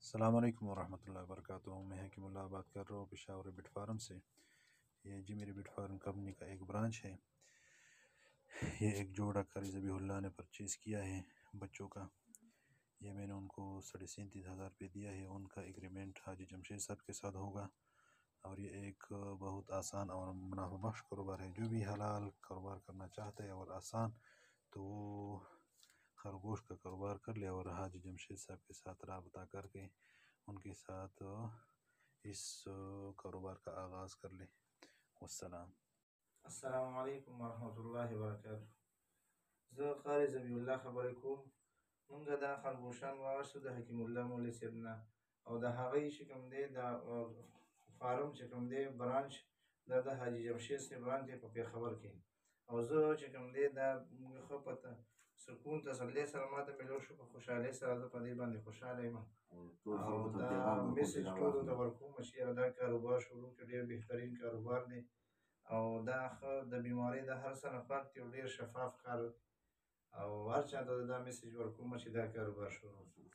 अस्सलाम वालेकुम वरहमतुल्लाहि वबरकातुहू। मैं हकीमुल्लाह बात कर रहा हूँ पेशावर बिट फार्म से। ये जी मेरी बिट फार्म कंपनी का एक ब्रांच है। ये एक जोड़ा कारी ज़बीहुल्लाह ने परचेज़ किया है बच्चों का। ये मैंने उनको 37,500 रुपये दिया है। उनका एग्रीमेंट हाजी जमशेद साहब के साथ होगा और ये एक बहुत आसान और मुनाफाबख्श कारोबार है। जो भी हलाल कारोबार करना चाहता है और आसान, तो वो खरगोश का कारोबार कर ले और हाजी जमशेद साहब के साथ रब्ता करके उनके साथ इस कारोबार का आगाज़ कर ले। वस्सलाम। अस्सलामु अलैकुम वरहमतुल्लाहि वबरकातुहू। زه قاری ذبیح الله خبرې کوم. مونږ دا خربوشان واخیستو د حکیم الله مولوي صاحب نه، او د هغوی چې کوم دی د فارم چې کوم دی برانچ دا د حاجي جمشید صاحب برانچ دی په پېښور کې. او زه چې کوم دی دا ښه په سکون تسلۍ سره ماته میلو شو، په خوشحالۍ سره زه په دې باندې خوشحاله یم. او دا میسج ټولو ته ورکوم چې یاره دا کاروبار شروع کړي، ډېر بهترین کاروبار دی او دا ښه د بیمارۍ د هر څه نه پاک دی او ډېر شفاف کار، او هر چا ته دا میسج ورکوم چې دا کاروبار شروع کړي.